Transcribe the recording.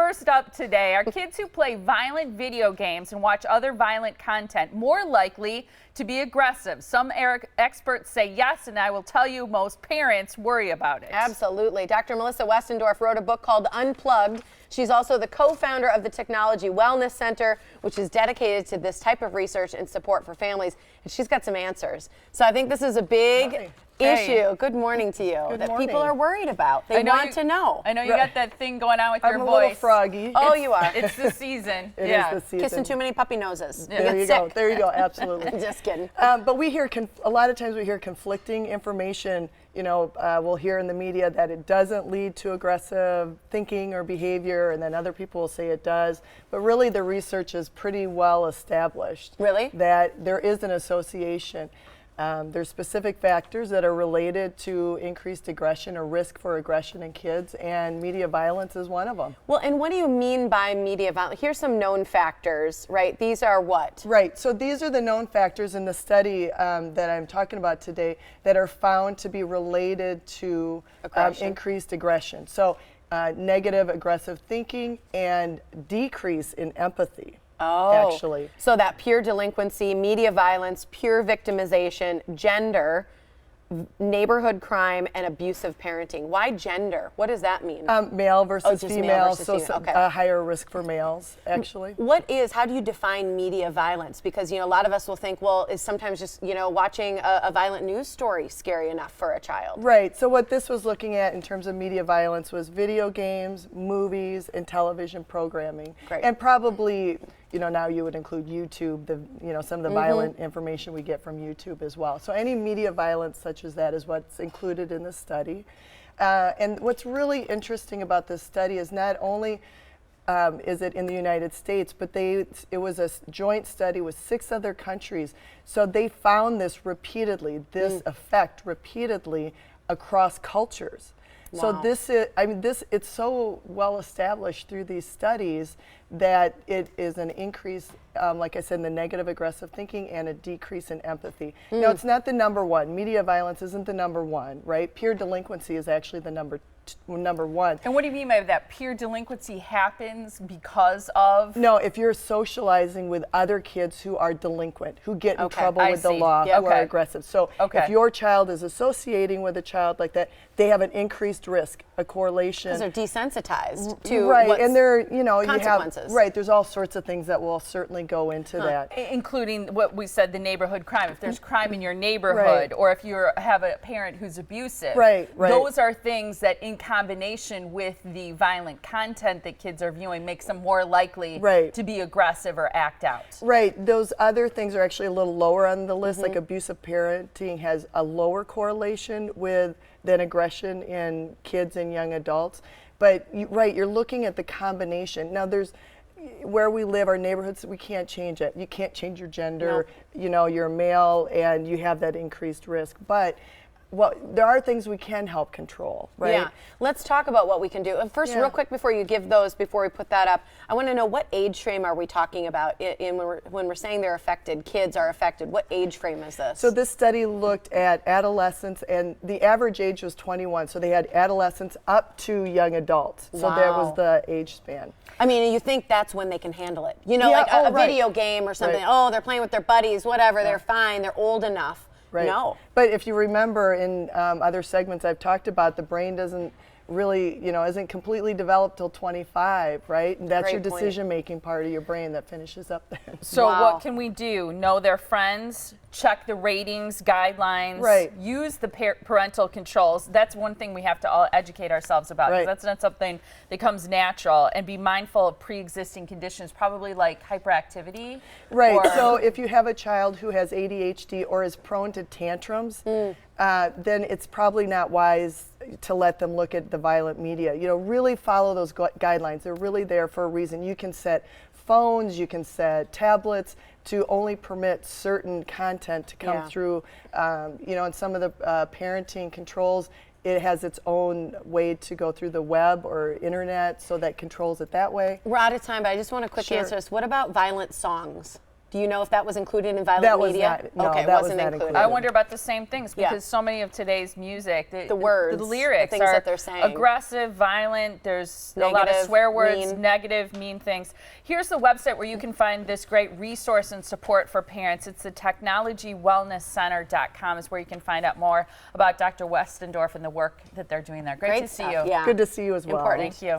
First up today, are kids who play violent video games and watch other violent content more likely to be aggressive? Some experts say yes, and I will tell you most parents worry about it. Absolutely. Dr. Melissa Westendorf wrote a book called Unplugged. She's also the co-founder of the Technology Wellness Center, which is dedicated to this type of research and support for families. And she's got some answers. So I think this is a big issue. Good morning to you. Good that morning. people are worried about. They want to know. I know you got that thing going on with your I'm a voice. little froggy. Oh, you are. It's the season. It is the season. Kissing too many puppy noses. There you go. There you go. Absolutely. Just kidding. But we hear a lot of times we hear conflicting information. You know, we'll hear in the media that it doesn't lead to aggressive thinking or behavior, and then other people will say it does. But really, the research is pretty well established. Really? That there is an association. There's specific factors that are related to increased aggression or risk for aggression in kids, and media violence is one of them. Well, and what do you mean by media violence? Here's some known factors, right? These are what? Right, so these are the known factors in the study that I'm talking about today that are found to be related to increased aggression. So negative aggressive thinking and decrease in empathy. Oh, actually. So that pure delinquency, media violence, pure victimization, gender, neighborhood crime, and abusive parenting. Why gender? What does that mean? Male versus just female, male versus so female. Okay. a higher risk for males, actually. How do you define media violence? Because, you know, a lot of us will think, well, is sometimes just, you know, watching a violent news story scary enough for a child? Right, so what this was looking at in terms of media violence was video games, movies, and television programming. Great. And probably, you know, now you would include YouTube, some of the violent information we get from YouTube as well. So any media violence such as that is what's included in the study. And what's really interesting about this study is not only is it in the United States, but it was a joint study with 6 other countries. So they found this repeatedly, this effect repeatedly across cultures. Wow. So it's so well established through these studies that it is an increase, like I said, in the negative aggressive thinking and a decrease in empathy. Now, it's not the number one. Media violence isn't the number one, right? Pure delinquency is actually the number one. And what do you mean by that? Pure delinquency happens because of? No, if you're socializing with other kids who are delinquent, who get in trouble with the law, Yeah, who are aggressive. So if your child is associating with a child like that, they have an increased risk, a correlation. Because they're desensitized to and they're, consequences. There's all sorts of things that will certainly go into that. Including what we said, the neighborhood crime. If there's crime in your neighborhood, or if you have a parent who's abusive, those are things that in combination with the violent content that kids are viewing makes them more likely to be aggressive or act out. Right. Those other things are actually a little lower on the list, like abusive parenting has a lower correlation than aggression in kids and young adults. But you're looking at the combination. Now where we live, our neighborhoods, we can't change it. You can't change your gender. No. You're male and you have that increased risk. But there are things we can help control, right? Yeah. Let's talk about what we can do. And first, real quick, before you give those, before we put that up, I want to know what age frame are we talking about when we're saying they're affected, kids are affected. What age frame is this? So this study looked at adolescents, and the average age was 21. So they had adolescents up to young adults. So that was the age span. I mean, you think that's when they can handle it. You know, like a video game or something. Oh, they're playing with their buddies, whatever, they're fine, they're old enough. Right. No. But if you remember in other segments I've talked about, the brain doesn't really, isn't completely developed till 25, right? And that's your decision-making part of your brain that finishes up then. So what can we do? Know their friends, check the ratings, guidelines, use the parental controls. That's one thing we have to all educate ourselves about. Because that's not something that comes natural. And be mindful of pre-existing conditions, probably like hyperactivity. Right, so if you have a child who has ADHD or is prone to tantrums, then it's probably not wise to let them look at the violent media. Really follow those guidelines. They're really there for a reason. You can set phones, you can set tablets to only permit certain content to come through. And some of the parenting controls, it has its own way to go through the web or internet, so that controls it that way. We're out of time, but I just want to quickly answer this. What about violent songs? Do you know if that was included in violent That was media? not, no, okay, that wasn't was not included. I wonder about the same things Yeah. because so many of today's music, The words, the lyrics the things are that they're saying. aggressive, violent. There's a lot of Negative, swear words, mean. negative, mean things. Here's the website where you can find this great resource and support for parents. It's the technologywellnesscenter.com is where you can find out more about Dr. Westendorf and the work that they're doing there. Great to see stuff, you. yeah. Good to see you as well. Important. Thank you.